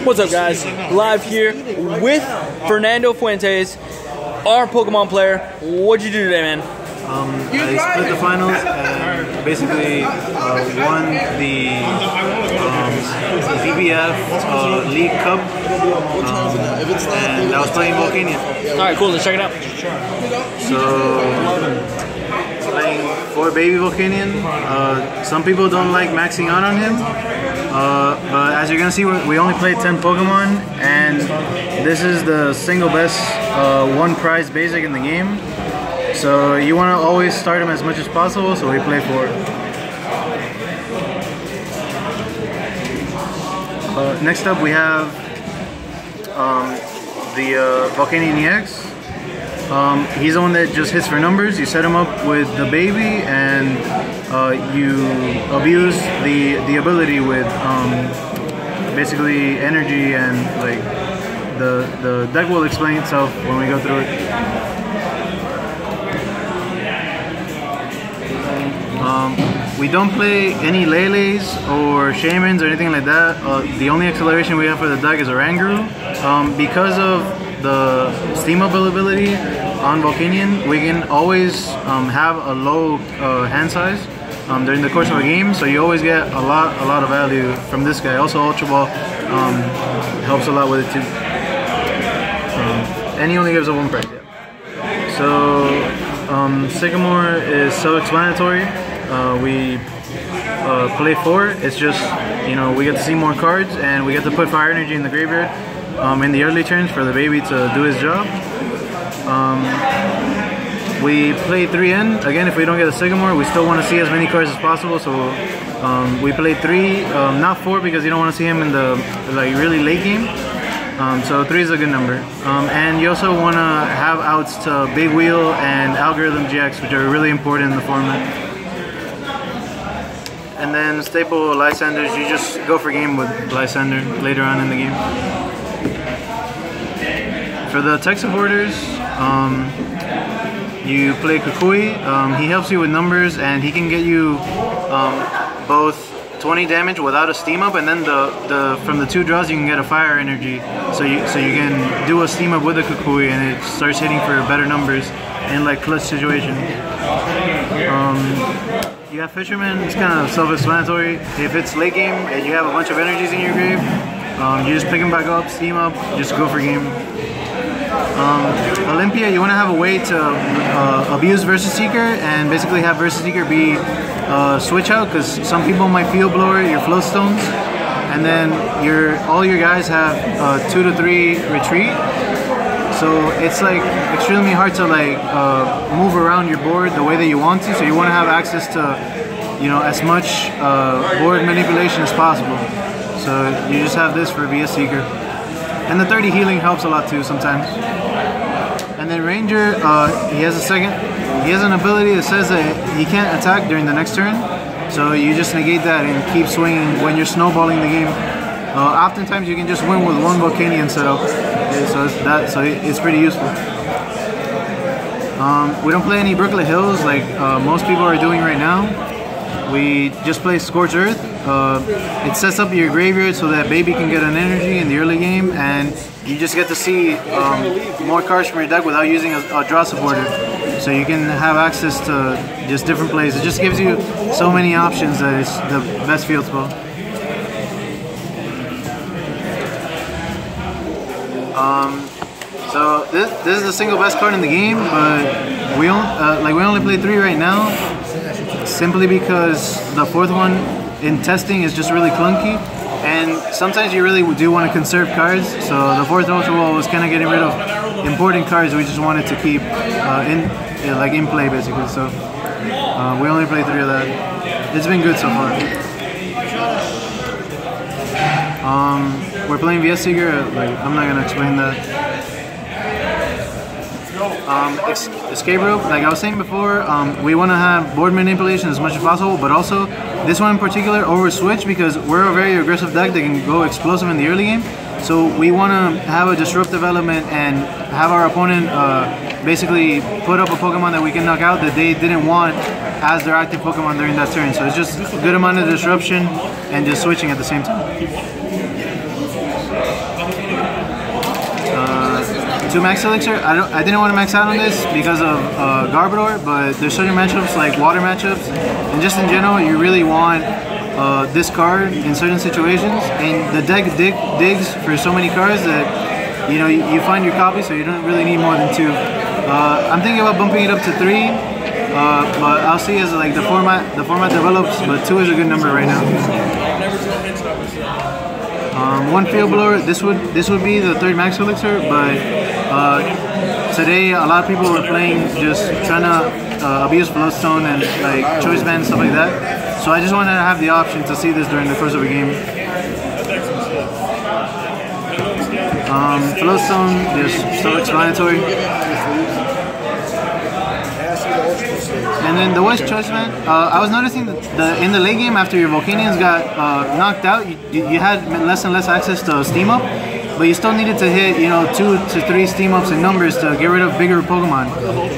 What's up, guys? Live here with Fernando Fuentes, our Pokemon player. What'd you do today, man? I split the finals and basically won the BBF League Cup, and I was playing Volcanion. Alright, cool, let's check it out. So, playing for Baby Volcanion. Some people don't like maxing out on him, but as you're gonna see, we only played 10 Pokemon, and this is the single best one prize basic in the game. So you want to always start him as much as possible, so we play 4. Next up we have the Volcanion EX. He's the one that just hits for numbers. You set him up with the baby and you abuse the ability with basically energy, and like the deck will explain itself when we go through it. We don't play any Lele's or Shamans or anything like that. The only acceleration we have for the deck is Oranguru. Because of the steam up ability on Volcanion, we can always have a low hand size during the course of a game, so you always get a lot of value from this guy. Also, Ultra Ball helps a lot with it too. And he only gives a 1 price. Yeah. So Sycamore is self-explanatory. We play 4. It's just, you know, we get to see more cards and we get to put Fire Energy in the graveyard in the early turns for the baby to do his job. We play 3N. Again, if we don't get a Sycamore, we still want to see as many cards as possible, so we play 3, not 4 because you don't want to see him in the really late game. So 3 is a good number. And you also want to have outs to Big Wheel and Algorithm GX, which are really important in the format. And then staple Lysanders, you just go for game with Lysander later on in the game. For the tech supporters, you play Kukui. He helps you with numbers, and he can get you both 20 damage without a steam up, and then from the 2 draws you can get a fire energy. So you can do a steam up with a Kukui, and it starts hitting for better numbers in like clutch situations. You have Fisherman. It's kind of self-explanatory. If it's late game and you have a bunch of energies in your grave, you just pick them back up, steam up, just go for game. Olympia, you want to have a way to abuse Versus Seeker and basically have Versus Seeker be switch out, because some people might Field Blower your Flow Stones, and then all your guys have 2 to 3 retreat. So it's like extremely hard to like move around your board the way that you want to. So you want to have access to, you know, as much board manipulation as possible. So you just have this for VS Seeker. And the 30 healing helps a lot too sometimes. And then Ranger, he has an ability that says that he can't attack during the next turn. So you just negate that and keep swinging when you're snowballing the game. Oftentimes you can just win with 1 Volcanion setup, so it's pretty useful. We don't play any Brooklet Hills like most people are doing right now. We just play Scorch Earth. It sets up your graveyard so that baby can get an energy in the early game, and you just get to see more cards from your deck without using a draw supporter. So you can have access to just different plays. It just gives you so many options that it's the best field spell. So this is the single best card in the game, but we only play 3 right now, simply because the 4th one in testing is just really clunky, and sometimes you really do want to conserve cards. So the 4th Ultra Ball was kind of getting rid of important cards we just wanted to keep in play basically. So we only play 3 of that. It's been good so far. We're playing VS Seeker. I'm not gonna explain that. Escape Rope, like I was saying before, we want to have board manipulation as much as possible, but also this one in particular over switch, because we're a very aggressive deck that can go explosive in the early game. So we want to have a disruptive element and have our opponent basically put up a Pokemon that we can knock out that they didn't want as their active Pokemon during that turn. So it's just a good amount of disruption and just switching at the same time. 2 max elixir. I didn't want to max out on this because of Garbodor, but there's certain matchups like water matchups, and just in general, you really want this card in certain situations, and the deck digs for so many cards that you find your copy, so you don't really need more than 2. I'm thinking about bumping it up to 3, but I'll see as like the format develops. But 2 is a good number right now. 1 field blower. This would be the 3rd max elixir, but today a lot of people were playing just trying to abuse Floatstone and like choice band stuff like that. So I just wanted to have the option to see this during the course of a game. Floatstone, just self-explanatory. And then the West Choice Band, I was noticing that in the late game after your Volcanions got knocked out, you had less and less access to Steam Up, but you still needed to hit 2 to 3 Steam Ups in numbers to get rid of bigger Pokemon.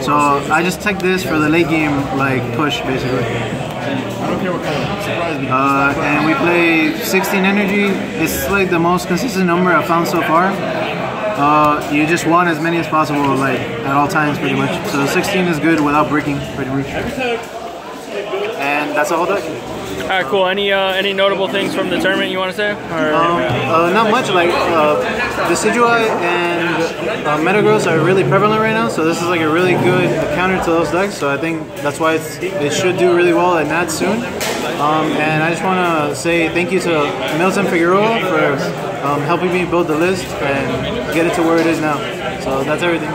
So I just took this for the late game like push basically. And we play 16 energy. It's like the most consistent number I've found so far. You just want as many as possible, like at all times, pretty much. So 16 is good without breaking, pretty much. And that's the whole deck. All right, cool. Any notable things from the tournament you want to say? Not much. Like Decidueye and Metagross are really prevalent right now, so this is like a really good counter to those decks. So I think that's why it should do really well at Nats soon. And I just want to say thank you to Milton Figueroa for helping me build the list and get it to where it is now. So that's everything.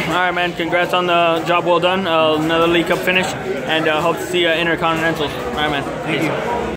All right, man. Congrats on the job well done. Another League Cup finish, and hope to see you Intercontinentals. All right, man. Thank you.